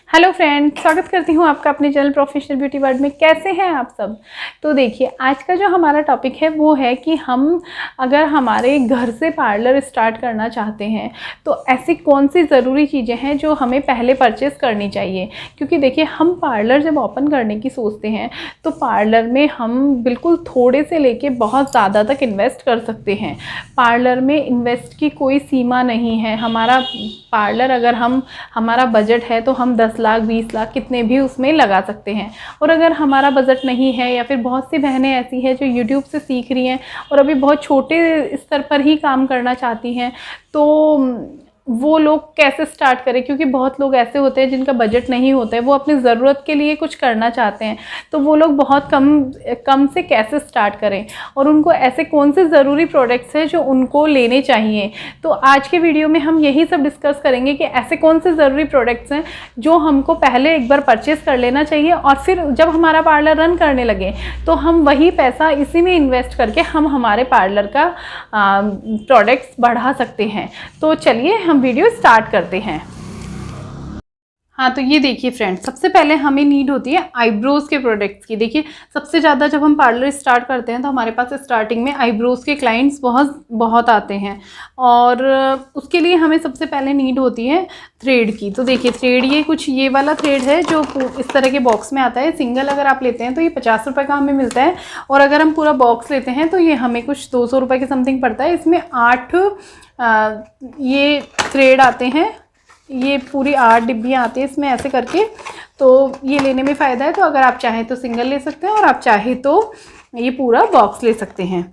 Hello friend, स्वागत करती हूँ आपका अपने चैनल प्रोफेशनल ब्यूटी वर्ल्ड में। कैसे हैं आप सब। तो देखिए, आज का जो हमारा टॉपिक है वो है कि हम अगर हमारे घर से पार्लर स्टार्ट करना चाहते हैं तो ऐसी कौन सी ज़रूरी चीज़ें हैं जो हमें पहले परचेज़ करनी चाहिए। क्योंकि देखिए, हम पार्लर जब ओपन करने की सोचते हैं तो पार्लर में हम बिल्कुल थोड़े से लेके बहुत ज़्यादा तक इन्वेस्ट कर सकते हैं। पार्लर में इन्वेस्ट की कोई सीमा नहीं है। हमारा पार्लर अगर हमारा बजट है तो हम 10 लाख 20 लाख कितने भी उसमें लगा सकते हैं। और अगर हमारा बजट नहीं है या फिर बहुत सी बहनें ऐसी हैं जो यूट्यूब से सीख रही हैं और अभी बहुत छोटे स्तर पर ही काम करना चाहती हैं, तो वो लोग कैसे स्टार्ट करें। क्योंकि बहुत लोग ऐसे होते हैं जिनका बजट नहीं होता है, वो अपनी ज़रूरत के लिए कुछ करना चाहते हैं, तो वो लोग बहुत कम से कैसे स्टार्ट करें और उनको ऐसे कौन से ज़रूरी प्रोडक्ट्स हैं जो उनको लेने चाहिए। तो आज के वीडियो में हम यही सब डिस्कस करेंगे कि ऐसे कौन से ज़रूरी प्रोडक्ट्स हैं जो हमको पहले एक बार परचेज़ कर लेना चाहिए और फिर जब हमारा पार्लर रन करने लगे तो हम वही पैसा इसी में इन्वेस्ट करके हम हमारे पार्लर का प्रोडक्ट्स बढ़ा सकते हैं। तो चलिए हम वीडियो स्टार्ट करते हैं। हाँ, तो ये देखिए फ्रेंड्स, सबसे पहले हमें नीड होती है आईब्रोज़ के प्रोडक्ट्स की। देखिए, सबसे ज़्यादा जब हम पार्लर स्टार्ट करते हैं तो हमारे पास स्टार्टिंग में आईब्रोज़ के क्लाइंट्स बहुत आते हैं और उसके लिए हमें सबसे पहले नीड होती है थ्रेड की। तो देखिए, थ्रेड ये वाला थ्रेड है जो इस तरह के बॉक्स में आता है। सिंगल अगर आप लेते हैं तो ये 50 रुपये का हमें मिलता है और अगर हम पूरा बॉक्स लेते हैं तो ये हमें कुछ 200 रुपये के समथिंग पड़ता है। इसमें 8 ये थ्रेड आते हैं, ये पूरी 8 डिब्बियाँ आती हैं इसमें ऐसे करके। तो ये लेने में फ़ायदा है। तो अगर आप चाहें तो सिंगल ले सकते हैं और आप चाहें तो ये पूरा बॉक्स ले सकते हैं।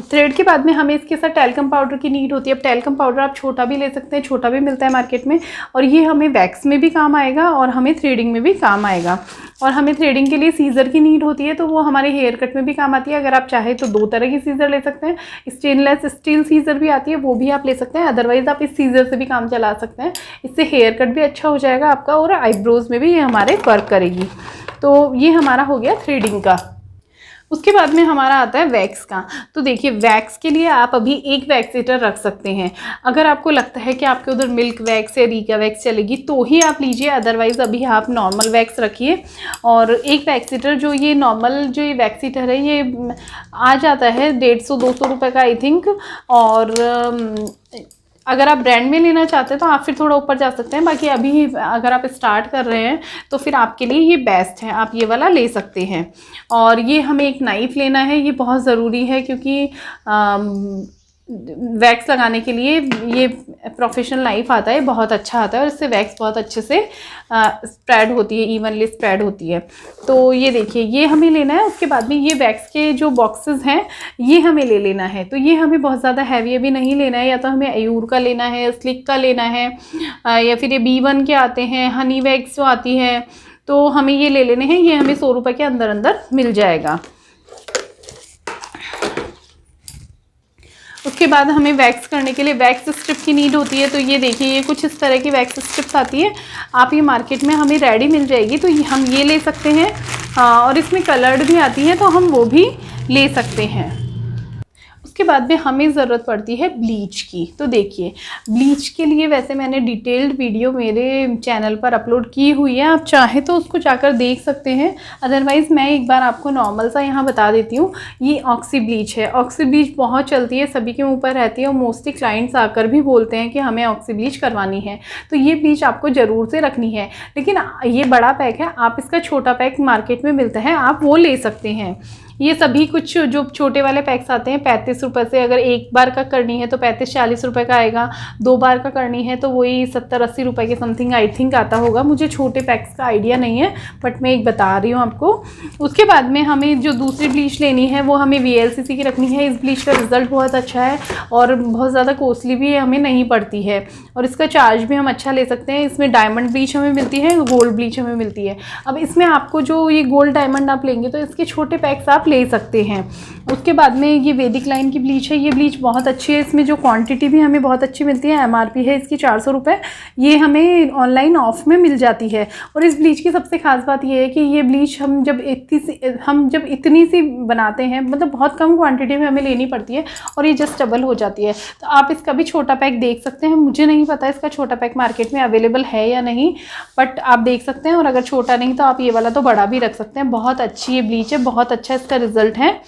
थ्रेड के बाद में हमें इसके साथ टैल्कम पाउडर की नीड होती है। अब टैल्कम पाउडर आप छोटा भी ले सकते हैं, छोटा भी मिलता है मार्केट में, और ये हमें वैक्स में भी काम आएगा और हमें थ्रेडिंग में भी काम आएगा। और हमें थ्रेडिंग के लिए सीज़र की नीड होती है, तो वो हमारे हेयर कट में भी काम आती है। अगर आप चाहें तो 2 तरह की सीज़र ले सकते हैं। स्टेनलेस स्टील सीज़र भी आती है, वो भी आप ले सकते हैं। अदरवाइज़ आप इस सीज़र से भी काम चला सकते हैं। इससे हेयर कट भी अच्छा हो जाएगा आपका और आईब्रोज़ में भी ये हमारे वर्क करेगी। तो ये हमारा हो गया थ्रेडिंग का। उसके बाद में हमारा आता है वैक्स का। तो देखिए, वैक्स के लिए आप अभी एक वैक्स हीटर रख सकते हैं। अगर आपको लगता है कि आपके उधर मिल्क वैक्स या रीका वैक्स चलेगी तो ही आप लीजिए, अदरवाइज़ अभी आप नॉर्मल वैक्स रखिए। और एक वैक्स हीटर जो ये नॉर्मल जो ये वैक्स हीटर है ये आ जाता है 150-200 रुपये का आई थिंक। और अगर आप ब्रांड में लेना चाहते हैं तो आप फिर थोड़ा ऊपर जा सकते हैं। बाकी अभी अगर आप स्टार्ट कर रहे हैं तो फिर आपके लिए ये बेस्ट है, आप ये वाला ले सकते हैं। और ये हमें एक नाइफ़ लेना है, ये बहुत ज़रूरी है क्योंकि वैक्स लगाने के लिए ये प्रोफेशनल नाइफ आता है, बहुत अच्छा आता है और इससे वैक्स बहुत अच्छे से स्प्रेड होती है, इवनली स्प्रेड होती है। तो ये देखिए, ये हमें लेना है। उसके बाद में ये वैक्स के जो बॉक्सेस हैं ये हमें ले लेना है। तो ये हमें बहुत ज़्यादा हैवी भी नहीं लेना है, या तो हमें अयूर का लेना है, स्लिक का लेना है, या फिर ये B1 के आते हैं, हनी वैक्स जो आती है, तो हमें ये ले लेने हैं। ये हमें 100 रुपये के अंदर अंदर मिल जाएगा। उसके बाद हमें वैक्स करने के लिए वैक्स स्ट्रिप की नीड होती है। तो ये देखिए, ये कुछ इस तरह की वैक्स स्ट्रिप्स आती है, आप ये मार्केट में हमें रेडी मिल जाएगी, तो हम ये ले सकते हैं। और इसमें कलर्ड भी आती है तो हम वो भी ले सकते हैं। उसके बाद में हमें ज़रूरत पड़ती है ब्लीच की। तो देखिए, ब्लीच के लिए वैसे मैंने डिटेल्ड वीडियो मेरे चैनल पर अपलोड की हुई है, आप चाहे तो उसको जाकर देख सकते हैं। अदरवाइज़ मैं एक बार आपको नॉर्मल सा यहाँ बता देती हूँ। ये ऑक्सी ब्लीच है। ऑक्सी ब्लीच बहुत चलती है, सभी के मुँह पर रहती है और मोस्टली क्लाइंट्स आकर भी बोलते हैं कि हमें ऑक्सी ब्लीच करवानी है। तो ये ब्लीच आपको ज़रूर से रखनी है। लेकिन ये बड़ा पैक है, आप इसका छोटा पैक मार्केट में मिलता है, आप वो ले सकते हैं। ये सभी कुछ जो छोटे वाले पैक्स आते हैं 35 रुपये से, अगर एक बार का करनी है तो 35-40 रुपये का आएगा, 2 बार का करनी है तो वही 70-80 रुपये के समथिंग आई थिंक आता होगा। मुझे छोटे पैक्स का आइडिया नहीं है, बट मैं एक बता रही हूँ आपको। उसके बाद में हमें जो दूसरी ब्लीच लेनी है वो हमें VLCC की रखनी है। इस ब्लीच का रिज़ल्ट बहुत अच्छा है और बहुत ज़्यादा कॉस्टली भी हमें नहीं पड़ती है और इसका चार्ज भी हम अच्छा ले सकते हैं। इसमें डायमंड ब्लीच हमें मिलती है, गोल्ड ब्लीच हमें मिलती है। अब इसमें आपको जो ये गोल्ड डायमंड आप लेंगे तो इसके छोटे पैक्स आप ले सकते हैं। उसके बाद में ये वैदिक लाइन की ब्लीच है। ये ब्लीच बहुत अच्छी है, इसमें जो क्वांटिटी भी हमें बहुत अच्छी मिलती है। MRP है इसकी 400 रुपये, ये हमें ऑनलाइन ऑफ में मिल जाती है। और इस ब्लीच की सबसे ख़ास बात ये है कि ये ब्लीच हम जब इतनी सी बनाते हैं, मतलब बहुत कम क्वांटिटी में हमें लेनी पड़ती है और ये जस्ट डबल हो जाती है। तो आप इसका भी छोटा पैक देख सकते हैं। मुझे नहीं पता इसका छोटा पैक मार्केट में अवेलेबल है या नहीं, बट आप देख सकते हैं। और अगर छोटा नहीं तो आप ये वाला तो बड़ा भी रख सकते हैं। बहुत अच्छी ये ब्लीच है, बहुत अच्छा इसका रिजल्ट है।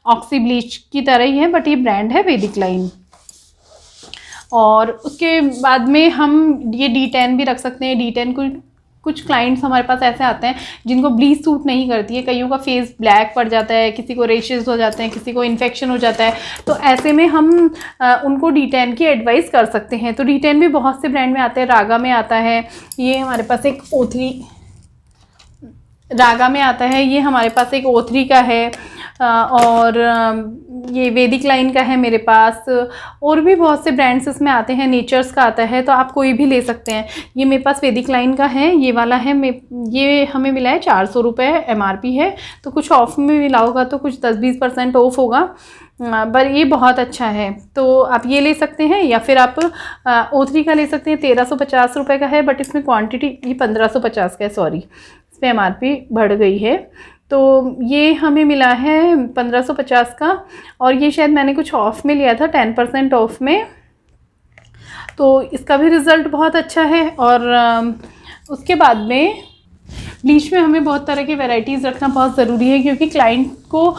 ऑक्सी ब्लीच की तरह ही है, बट ये ब्रांड है वैदिक लाइन। और उसके बाद में हम ये D10 भी रख सकते हैं। D10 को कुछ क्लाइंट्स हमारे पास ऐसे आते हैं जिनको ब्लीच सूट नहीं करती है। कईयों का फेस ब्लैक पड़ जाता है, किसी को रेशेस हो जाते हैं, किसी को इन्फेक्शन हो जाता है। तो ऐसे में हम उनको D10 की एडवाइस कर सकते हैं। तो D10 भी बहुत से ब्रांड में आते हैं। रागा में आता है, ये हमारे पास एक O3 रागा में आता है, ये हमारे पास एक O3 का है। और ये वैदिक लाइन का है मेरे पास। और भी बहुत से ब्रांड्स इसमें आते हैं। नेचर्स का आता है, तो आप कोई भी ले सकते हैं। ये मेरे पास वैदिक लाइन का है, ये वाला है। ये हमें मिला है 400 रुपये MRP है। तो कुछ ऑफ में मिला होगा तो कुछ 10-20% ऑफ होगा, पर ये बहुत अच्छा है। तो आप ये ले सकते हैं, या फिर आप O3 का ले सकते हैं। 1350 रुपये का है, बट इसमें क्वांटिटी ये 1550 का है। सॉरी, इस पर MRP बढ़ गई है। तो ये हमें मिला है 1550 का, और ये शायद मैंने कुछ ऑफ़ में लिया था, 10% ऑफ में। तो इसका भी रिज़ल्ट बहुत अच्छा है। और उसके बाद में ब्लीच में हमें बहुत तरह की वैरायटीज़ रखना बहुत ज़रूरी है, क्योंकि क्लाइंट को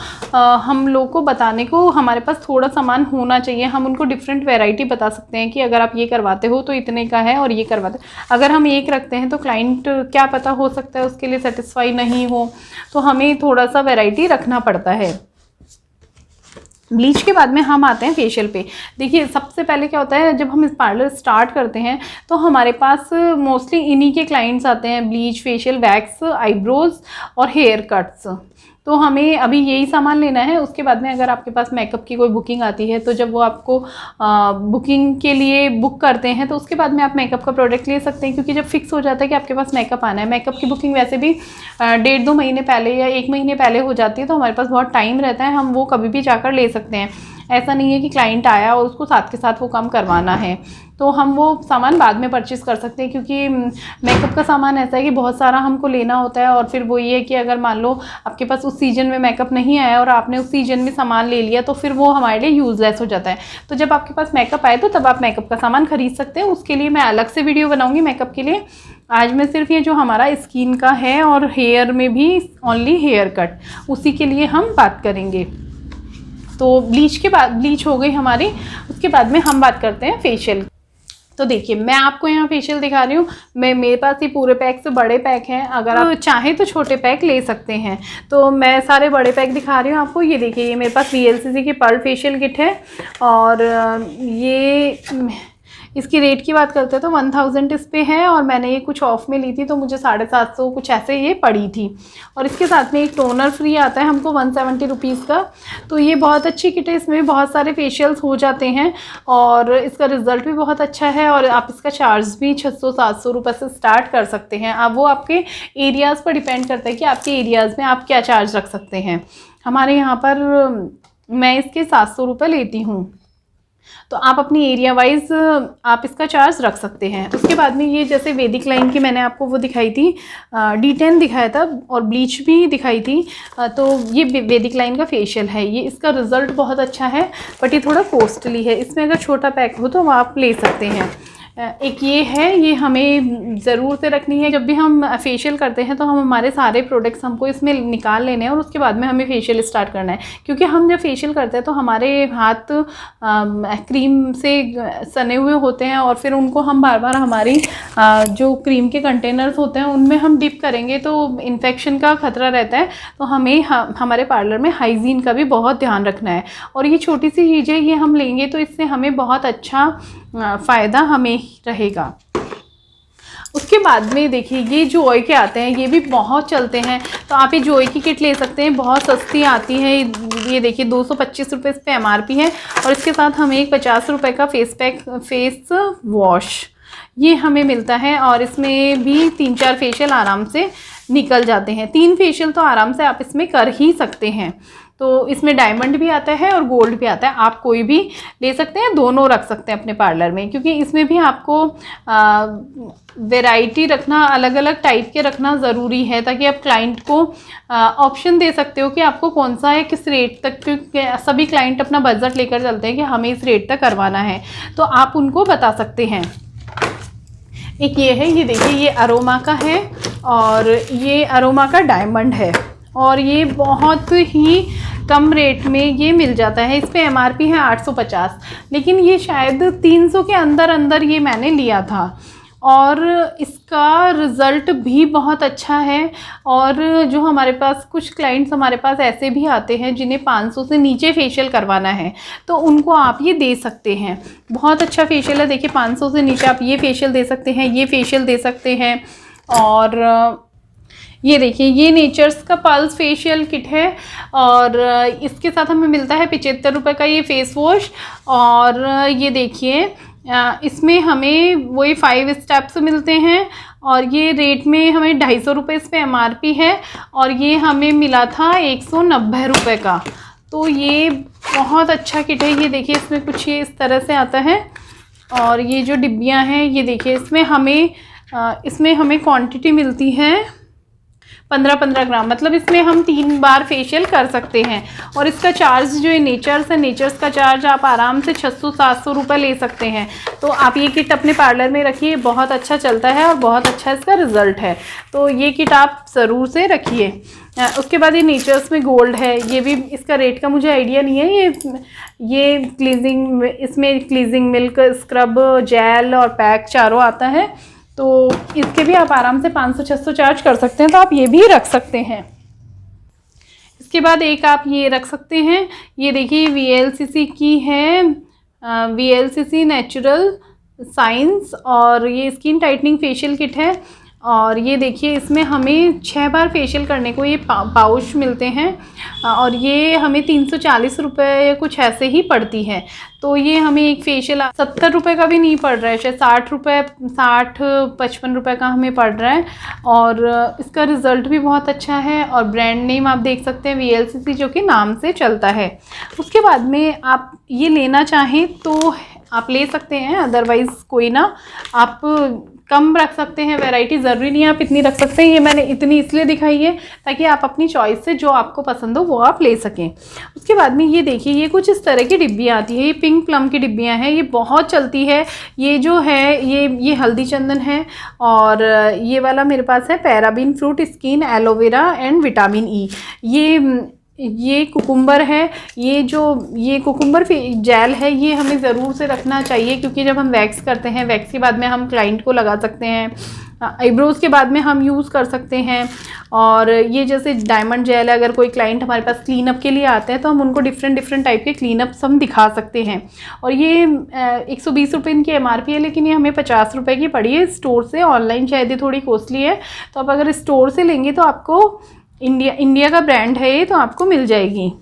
हम लोग को बताने को हमारे पास थोड़ा सामान होना चाहिए। हम उनको डिफरेंट वैरायटी बता सकते हैं कि अगर आप ये करवाते हो तो इतने का है, और ये करवाते अगर हम एक रखते हैं तो क्लाइंट क्या पता हो सकता है उसके लिए सेटिस्फाई नहीं हो, तो हमें थोड़ा सा वैरायटी रखना पड़ता है। ब्लीच के बाद में हम आते हैं फेशियल पे। देखिए, सबसे पहले क्या होता है, जब हम इस पार्लर स्टार्ट करते हैं तो हमारे पास मोस्टली इन्हीं के क्लाइंट्स आते हैं। ब्लीच, फेशियल, वैक्स, आईब्रोज़ और हेयर कट्स। तो हमें अभी यही सामान लेना है। उसके बाद में अगर आपके पास मेकअप की कोई बुकिंग आती है, तो जब वो आपको बुकिंग के लिए बुक करते हैं, तो उसके बाद में आप मेकअप का प्रोडक्ट ले सकते हैं। क्योंकि जब फिक्स हो जाता है कि आपके पास मेकअप आना है, मेकअप की बुकिंग वैसे भी 1.5-2 महीने पहले या 1 महीने पहले हो जाती है, तो हमारे पास बहुत टाइम रहता है। हम वो कभी भी जाकर ले सकते हैं। ऐसा नहीं है कि क्लाइंट आया और उसको साथ के साथ वो काम करवाना है, तो हम वो सामान बाद में परचेज़ कर सकते हैं। क्योंकि मेकअप का सामान ऐसा है कि बहुत सारा हमको लेना होता है। और फिर वो ये है कि अगर मान लो आपके पास उस सीज़न में मेकअप नहीं आया और आपने उस सीज़न में सामान ले लिया, तो फिर वो हमारे लिए यूज़लेस हो जाता है। तो जब आपके पास मेकअप आए तो तब आप मेकअप का सामान खरीद सकते हैं। उसके लिए मैं अलग से वीडियो बनाऊँगी मेकअप के लिए। आज मैं सिर्फ ये जो हमारा स्किन का है और हेयर में भी ओनली हेयर कट, उसी के लिए हम बात करेंगे। तो ब्लीच के बाद, ब्लीच हो गई हमारी। उसके बाद में हम बात करते हैं फेशियल। तो देखिए, मैं आपको यहाँ फेशियल दिखा रही हूँ। मेरे पास ये पूरे पैक से बड़े पैक हैं। अगर आप चाहें तो छोटे पैक ले सकते हैं। तो मैं सारे बड़े पैक दिखा रही हूँ आपको। ये देखिए, ये मेरे पास VLCC की पर्ल फेशियल किट है। और ये इसकी रेट की बात करते हैं तो 1000 इस पे है, और मैंने ये कुछ ऑफ में ली थी तो मुझे 750 कुछ ऐसे ये पड़ी थी। और इसके साथ में एक टोनर फ्री आता है हमको 170 रुपीज़ का। तो ये बहुत अच्छी किट है, इसमें बहुत सारे फेशियल्स हो जाते हैं और इसका रिज़ल्ट भी बहुत अच्छा है। और आप इसका चार्ज भी 600-700 रुपये से स्टार्ट कर सकते हैं। अब वो आपके एरियाज़ पर डिपेंड करता है कि आपके एरियाज़ में आप क्या चार्ज रख सकते हैं। हमारे यहाँ पर मैं इसके 700 रुपये लेती हूँ, तो आप अपनी एरिया वाइज आप इसका चार्ज रख सकते हैं। उसके बाद में ये जैसे वैदिक लाइन की मैंने आपको वो दिखाई थी, D10 दिखाया था और ब्लीच भी दिखाई थी। तो ये वैदिक लाइन का फेशियल है। ये इसका रिज़ल्ट बहुत अच्छा है, बट ये थोड़ा कॉस्टली है। इसमें अगर छोटा पैक हो तो आप ले सकते हैं। एक ये है, ये हमें ज़रूर से रखनी है। जब भी हम फेशियल करते हैं तो हम हमारे सारे प्रोडक्ट्स हमको इसमें निकाल लेने हैं और उसके बाद में हमें फेशियल स्टार्ट करना है। क्योंकि हम जब फेशियल करते हैं तो हमारे हाथ क्रीम से सने हुए होते हैं और फिर उनको हम बार बार हमारी जो क्रीम के कंटेनर्स होते हैं उनमें हम डिप करेंगे तो इन्फेक्शन का ख़तरा रहता है। तो हमें हमारे पार्लर में हाइजीन का भी बहुत ध्यान रखना है। और ये छोटी सी चीज़ें ये हम लेंगे तो इससे हमें बहुत अच्छा फ़ायदा हमें रहेगा। उसके बाद में देखिए, ये जॉय के आते हैं, ये भी बहुत चलते हैं। तो आप ये जॉय की किट ले सकते हैं, बहुत सस्ती आती है। ये देखिए 225 रुपये इस पर MRP है। और इसके साथ हमें एक 50 रुपये का फेस वॉश ये हमें मिलता है। और इसमें भी 3-4 फेशियल आराम से निकल जाते हैं। 3 फेशियल तो आराम से आप इसमें कर ही सकते हैं। तो इसमें डायमंड भी आता है और गोल्ड भी आता है, आप कोई भी ले सकते हैं, दोनों रख सकते हैं अपने पार्लर में, क्योंकि इसमें भी आपको वैरायटी रखना, अलग अलग टाइप के रखना ज़रूरी है, ताकि आप क्लाइंट को ऑप्शन दे सकते हो कि आपको कौन सा है, किस रेट तक, क्योंकि सभी क्लाइंट अपना बजट लेकर चलते हैं कि हमें इस रेट तक करवाना है, तो आप उनको बता सकते हैं। एक ये है, ये देखिए, ये अरोमा का है और ये अरोमा का डायमंड है, और ये बहुत ही कम रेट में ये मिल जाता है। इस पे एमआरपी है 850, लेकिन ये शायद 300 के अंदर अंदर ये मैंने लिया था, और इसका रिज़ल्ट भी बहुत अच्छा है। और जो हमारे पास कुछ क्लाइंट्स हमारे पास ऐसे भी आते हैं जिन्हें 500 से नीचे फेशियल करवाना है, तो उनको आप ये दे सकते हैं। बहुत अच्छा फेशियल है, देखिए 500 से नीचे आप ये फेशियल दे सकते हैं, ये फेशियल दे सकते हैं। और ये देखिए, ये नेचर्स का पल्स फेशियल किट है, और इसके साथ हमें मिलता है 75 रुपये का ये फेस वॉश। और ये देखिए, इसमें हमें वही 5 स्टेप्स मिलते हैं, और ये रेट में हमें 250 रुपये इस पर एमआरपी है, और ये हमें मिला था 190 रुपये का। तो ये बहुत अच्छा किट है। ये देखिए, इसमें कुछ ये इस तरह से आता है, और ये जो डिब्बियाँ हैं, ये देखिए, इसमें हमें क्वांटिटी मिलती है 15-15 ग्राम, मतलब इसमें हम 3 बार फेशियल कर सकते हैं। और इसका चार्ज जो है नेचर्स है, नेचर्स का चार्ज आप आराम से 600-700 रुपये ले सकते हैं। तो आप ये किट अपने पार्लर में रखिए, बहुत अच्छा चलता है और बहुत अच्छा इसका रिज़ल्ट है, तो ये किट आप ज़रूर से रखिए। उसके बाद ये नेचर्स में गोल्ड है, ये भी इसका रेट का मुझे आइडिया नहीं है। ये क्लीजिंग, इसमें क्लीजिंग मिल्क, स्क्रब, जेल और पैक चारों आता है, तो इसके भी आप आराम से 500-600 चार्ज कर सकते हैं, तो आप ये भी रख सकते हैं। इसके बाद एक आप ये रख सकते हैं, ये देखिए VLCC की है, VLCC नेचुरल साइंस, और ये स्किन टाइटनिंग फेशियल किट है। और ये देखिए, इसमें हमें 6 बार फेशियल करने को ये पाउच मिलते हैं, और ये हमें 340 रुपये या कुछ ऐसे ही पड़ती है। तो ये हमें एक फेशियल 70 रुपये का भी नहीं पड़ रहा है, शायद 60-55 रुपये का हमें पड़ रहा है, और इसका रिज़ल्ट भी बहुत अच्छा है। और ब्रांड नेम आप देख सकते हैं VLCC, जो कि नाम से चलता है। उसके बाद में आप ये लेना चाहें तो आप ले सकते हैं, अदरवाइज़ कोई ना, आप कम रख सकते हैं, वैरायटी ज़रूरी नहीं है आप इतनी रख सकते हैं। ये मैंने इतनी इसलिए दिखाई है ताकि आप अपनी चॉइस से जो आपको पसंद हो वो आप ले सकें। उसके बाद में ये देखिए, ये कुछ इस तरह की डिब्बियाँ आती है, ये पिंक प्लम की डिब्बियाँ हैं, ये बहुत चलती है। ये जो है ये हल्दी चंदन है, और ये वाला मेरे पास है paraben fruit skin aloe vera and vitamin E. ये कुकुम्बर है, ये कुकुम्बर जेल है, ये हमें ज़रूर से रखना चाहिए, क्योंकि जब हम वैक्स करते हैं, वैक्स के बाद में हम क्लाइंट को लगा सकते हैं, आईब्रोज़ के बाद में हम यूज़ कर सकते हैं। और ये जैसे डायमंड जेल है, अगर कोई क्लाइंट हमारे पास क्लीनअप के लिए आते हैं तो हम उनको डिफरेंट टाइप के क्लीनअप्स हम दिखा सकते हैं। और ये 120 रुपये इनकी एमआरपी है, लेकिन ये हमें 50 रुपये की पड़ी है स्टोर से। ऑनलाइन शायद ये थोड़ी कॉस्टली है, तो आप अगर स्टोर से लेंगे तो आपको इंडिया का ब्रांड है ये, तो आपको मिल जाएगी।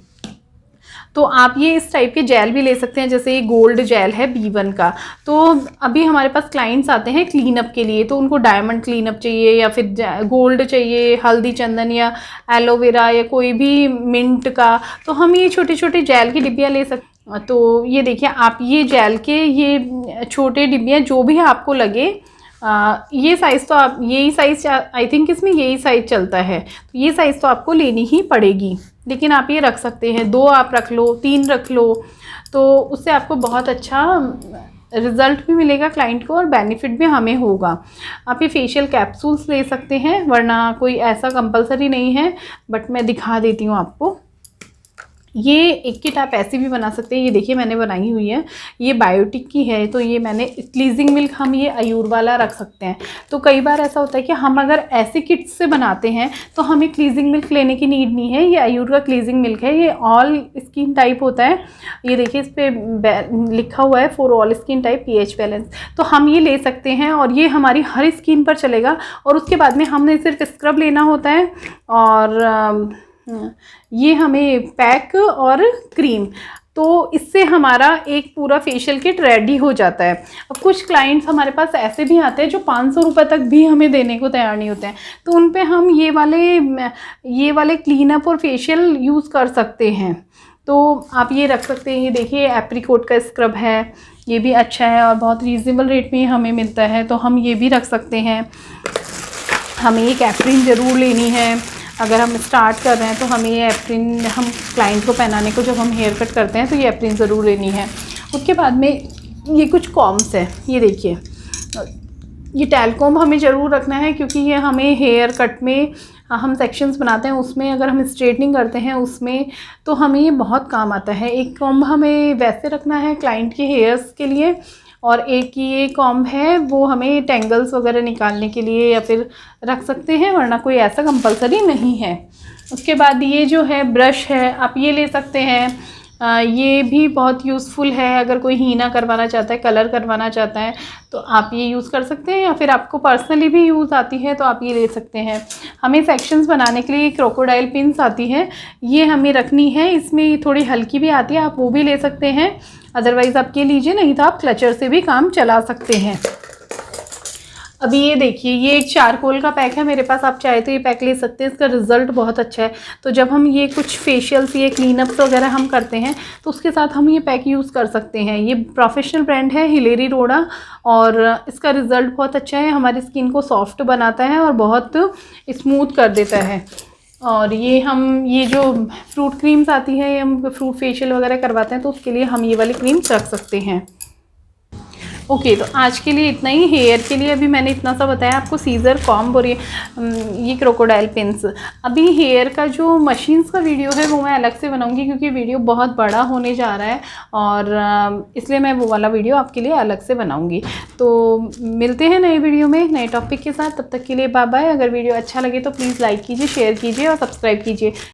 तो आप ये इस टाइप के जेल भी ले सकते हैं, जैसे ये गोल्ड जेल है B1 का। तो अभी हमारे पास क्लाइंट्स आते हैं क्लीनअप के लिए, तो उनको डायमंड क्लीनअप चाहिए या फिर गोल्ड चाहिए, हल्दी चंदन या एलोवेरा या कोई भी मिंट का, तो हम ये छोटे छोटे जेल की डिब्बियाँ ले सकते हैं। तो ये देखिए, आप ये जेल के ये छोटे डिब्बियाँ जो भी आपको लगे, ये साइज़ तो आप, यही साइज़ आई थिंक इसमें यही साइज़ चलता है, तो ये साइज़ तो आपको लेनी ही पड़ेगी। लेकिन आप ये रख सकते हैं, 2 आप रख लो, 3 रख लो, तो उससे आपको बहुत अच्छा रिज़ल्ट भी मिलेगा क्लाइंट को और बेनिफिट भी हमें होगा। आप ये फेशियल कैप्सूल्स ले सकते हैं, वरना कोई ऐसा कंपलसरी नहीं है, बट मैं दिखा देती हूँ आपको। ये एक किट आप ऐसे भी बना सकते हैं, ये देखिए मैंने बनाई हुई है, ये बायोटिक की है। तो ये मैंने क्लीजिंग मिल्क, हम ये आयूर वाला रख सकते हैं। तो कई बार ऐसा होता है कि हम अगर ऐसे किट्स से बनाते हैं तो हमें क्लीजिंग मिल्क लेने की नीड नहीं है। ये आयूर का क्लीजिंग मिल्क है, ये ऑल स्किन टाइप होता है। ये देखिए, इस पर लिखा हुआ है for all skin type pH balance, तो हम ये ले सकते हैं और ये हमारी हर स्किन पर चलेगा। और उसके बाद में हमने सिर्फ स्क्रब लेना होता है, और ये हमें पैक और क्रीम, तो इससे हमारा एक पूरा फेशियल किट रेडी हो जाता है। अब कुछ क्लाइंट्स हमारे पास ऐसे भी आते हैं जो 500 रुपये तक भी हमें देने को तैयार नहीं होते हैं, तो उन पे हम ये वाले क्लीन अप और फेशियल यूज़ कर सकते हैं। तो आप ये रख सकते हैं। ये देखिए एप्रिकॉट का स्क्रब है, ये भी अच्छा है और बहुत रीज़नेबल रेट में हमें मिलता है, तो हम ये भी रख सकते हैं। हमें एक एप्रिन ज़रूर लेनी है। अगर हम स्टार्ट कर रहे हैं तो हमें ये एप्रिन, हम क्लाइंट को पहनाने को जब हम हेयर कट करते हैं तो ये एप्रिन ज़रूर लेनी है। उसके बाद में ये कुछ कॉम्स है, ये देखिए, ये टैलकॉम हमें ज़रूर रखना है, क्योंकि ये हमें हेयर कट में हम सेक्शंस बनाते हैं, उसमें अगर हम स्ट्रेटनिंग करते हैं उसमें, तो हमें ये बहुत काम आता है। एक कॉम्ब हमें वैसे रखना है क्लाइंट के हेयर्स के लिए, और एक ये कॉम्ब है वो हमें टेंगल्स वगैरह निकालने के लिए या फिर रख सकते हैं, वरना कोई ऐसा कंपलसरी नहीं है। उसके बाद ये जो है ब्रश है, आप ये ले सकते हैं। ये भी बहुत यूज़फुल है। अगर कोई हीना करवाना चाहता है, कलर करवाना चाहता है, तो आप ये यूज़ कर सकते हैं, या फिर आपको पर्सनली भी यूज़ आती है तो आप ये ले सकते हैं। हमें सेक्शंस बनाने के लिए क्रोकोडाइल पिन्स आती है, ये हमें रखनी है। इसमें थोड़ी हल्की भी आती है, आप वो भी ले सकते हैं। अदरवाइज़ आप ये लीजिए, नहीं तो आप क्लचर से भी काम चला सकते हैं। अभी ये देखिए, ये एक चारकोल का पैक है मेरे पास, आप चाहे तो ये पैक ले सकते हैं। इसका रिज़ल्ट बहुत अच्छा है। तो जब हम ये कुछ फेशियल्स, ये क्लीनअप्स वगैरह हम करते हैं तो उसके साथ हम ये पैक यूज़ कर सकते हैं। ये प्रोफेशनल ब्रांड है हिलेरी रोडा, और इसका रिज़ल्ट बहुत अच्छा है। हमारी स्किन को सॉफ्ट बनाता है और बहुत स्मूथ कर देता है। और ये जो फ्रूट क्रीम्स आती है, हम फ्रूट फेशियल वगैरह करवाते हैं तो उसके लिए हम ये वाली क्रीम्स रख सकते हैं। ओके, तो आज के लिए इतना ही। हेयर के लिए अभी मैंने इतना सा बताया आपको, सीज़र, कॉम्ब और ये क्रोकोडाइल पिन्स। अभी हेयर का जो मशीन्स का वीडियो है वो मैं अलग से बनाऊंगी, क्योंकि वीडियो बहुत बड़ा होने जा रहा है, और इसलिए मैं वो वाला वीडियो आपके लिए अलग से बनाऊंगी। तो मिलते हैं नए वीडियो में नए टॉपिक के साथ। तब तक के लिए बाय बाय। अगर वीडियो अच्छा लगे तो प्लीज़ लाइक कीजिए, शेयर कीजिए और सब्सक्राइब कीजिए।